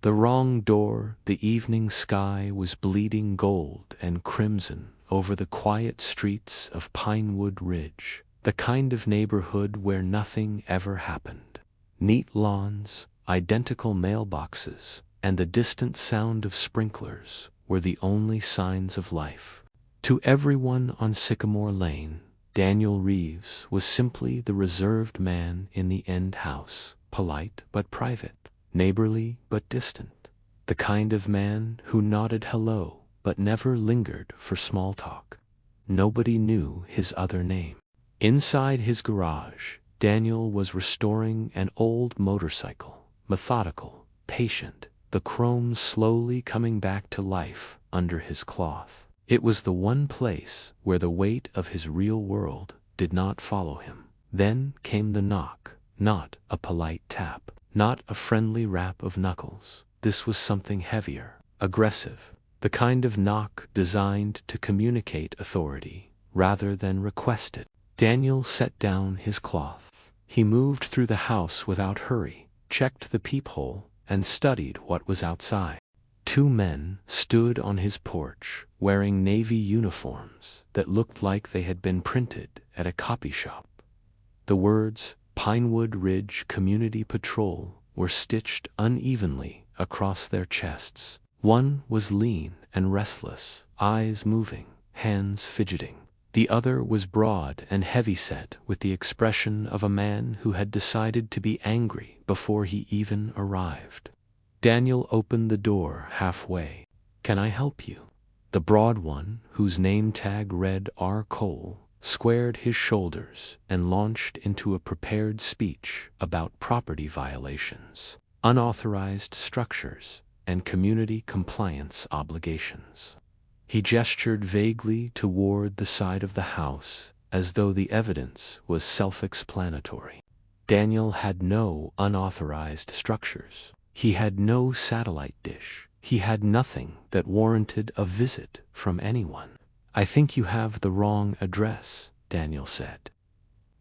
The wrong door. The evening sky was bleeding gold and crimson over the quiet streets of Pinewood Ridge, the kind of neighborhood where nothing ever happened. Neat lawns, identical mailboxes, and the distant sound of sprinklers were the only signs of life. To everyone on Sycamore Lane, Daniel Reeves was simply the reserved man in the end house, polite but private, neighborly but distant, the kind of man who nodded hello but never lingered for small talk. Nobody knew his other name. Inside his garage, Daniel was restoring an old motorcycle, methodical, patient, the chrome slowly coming back to life under his cloth. It was the one place where the weight of his real world did not follow him. Then came the knock, not a polite tap, not a friendly rap of knuckles. This was something heavier, aggressive, the kind of knock designed to communicate authority rather than request it. Daniel set down his cloth. He moved through the house without hurry, checked the peephole, and studied what was outside. Two men stood on his porch, wearing navy uniforms that looked like they had been printed at a copy shop. The words Pinewood Ridge Community Patrol were stitched unevenly across their chests. One was lean and restless, eyes moving, hands fidgeting. The other was broad and heavyset, with the expression of a man who had decided to be angry before he even arrived. Daniel opened the door halfway. "Can I help you?" The broad one, whose name tag read R. Cole, squared his shoulders and launched into a prepared speech about property violations, unauthorized structures, and community compliance obligations. He gestured vaguely toward the side of the house, as though the evidence was self-explanatory. Daniel had no unauthorized structures. He had no satellite dish. He had nothing that warranted a visit from anyone. "I think you have the wrong address," Daniel said.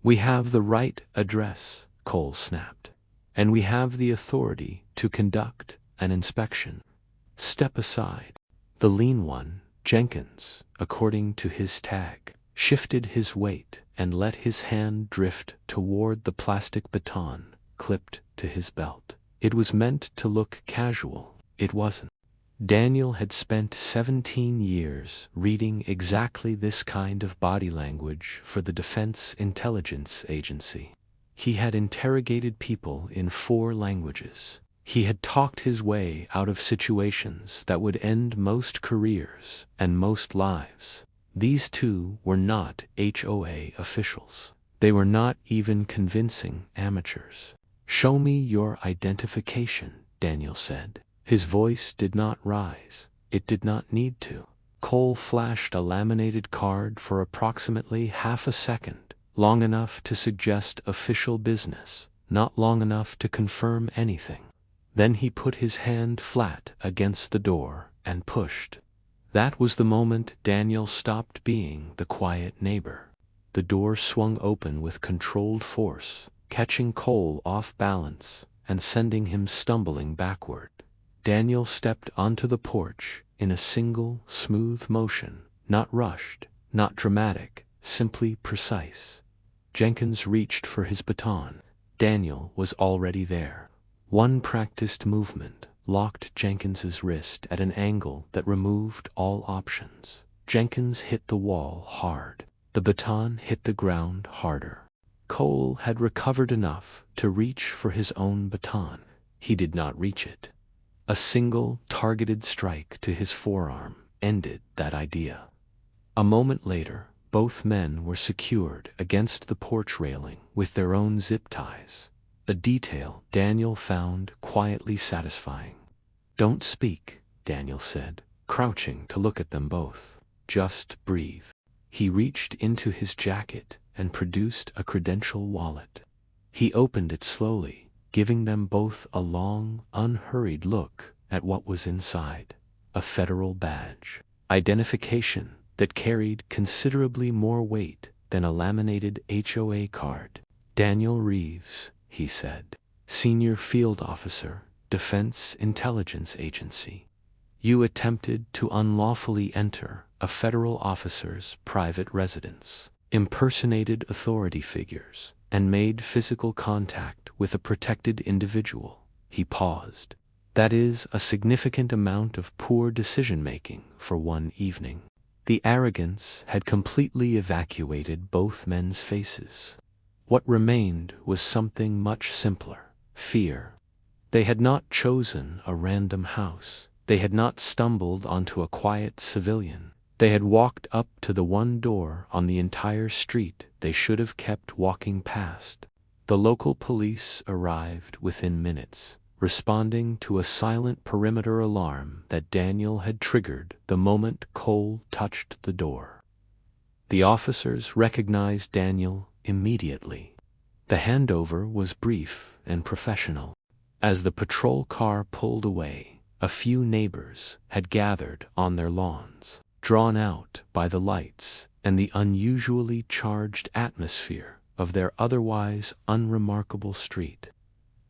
"We have the right address," Cole snapped. "And we have the authority to conduct an inspection." "Step aside." The lean one, Jenkins, according to his tag, shifted his weight and let his hand drift toward the plastic baton clipped to his belt. It was meant to look casual. It wasn't. Daniel had spent 17 years reading exactly this kind of body language for the Defense Intelligence Agency. He had interrogated people in 4 languages. He had talked his way out of situations that would end most careers and most lives. These two were not HOA officials. They were not even convincing amateurs. "Show me your identification," Daniel said. His voice did not rise. It did not need to. Cole flashed a laminated card for approximately half a second, long enough to suggest official business, not long enough to confirm anything. Then he put his hand flat against the door and pushed. That was the moment Daniel stopped being the quiet neighbor. The door swung open with controlled force, catching Cole off balance and sending him stumbling backward. Daniel stepped onto the porch in a single, smooth motion, not rushed, not dramatic, simply precise. Jenkins reached for his baton. Daniel was already there. One practiced movement locked Jenkins's wrist at an angle that removed all options. Jenkins hit the wall hard. The baton hit the ground harder. Cole had recovered enough to reach for his own baton. He did not reach it. A single, targeted strike to his forearm ended that idea. A moment later, both men were secured against the porch railing with their own zip ties, a detail Daniel found quietly satisfying. "Don't speak," Daniel said, crouching to look at them both. "Just breathe." He reached into his jacket and produced a credential wallet. He opened it slowly, giving them both a long, unhurried look at what was inside. A federal badge. Identification that carried considerably more weight than a laminated HOA card. "Daniel Reeves," he said. "Senior Field Officer, Defense Intelligence Agency. You attempted to unlawfully enter a federal officer's private residence, impersonated authority figures, and made physical contact with a protected individual. He paused. That is a significant amount of poor decision-making for one evening. The arrogance had completely evacuated both men's faces. What remained was something much simpler: fear. They had not chosen a random house. They had not stumbled onto a quiet civilian. They had walked up to the one door on the entire street they should have kept walking past. The local police arrived within minutes, responding to a silent perimeter alarm that Daniel had triggered the moment Cole touched the door. The officers recognized Daniel immediately. The handover was brief and professional. As the patrol car pulled away, a few neighbors had gathered on their lawns, drawn out by the lights and the unusually charged atmosphere of their otherwise unremarkable street.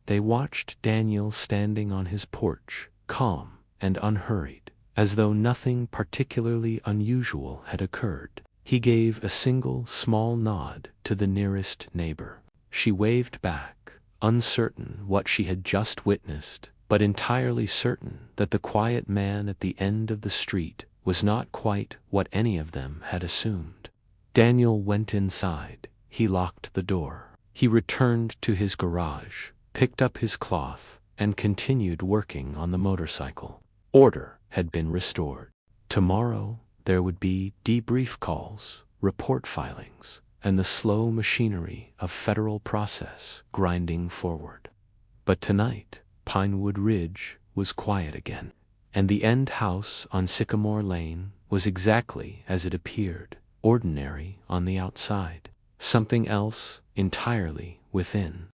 They watched Daniel standing on his porch, calm and unhurried, as though nothing particularly unusual had occurred. He gave a single small nod to the nearest neighbor. She waved back, uncertain what she had just witnessed, but entirely certain that the quiet man at the end of the street was not quite what any of them had assumed. Daniel went inside. He locked the door. He returned to his garage, picked up his cloth, and continued working on the motorcycle. Order had been restored. Tomorrow there would be debrief calls, report filings, and the slow machinery of federal process grinding forward. But tonight, Pinewood Ridge was quiet again, and the end house on Sycamore Lane was exactly as it appeared, ordinary on the outside, something else entirely within.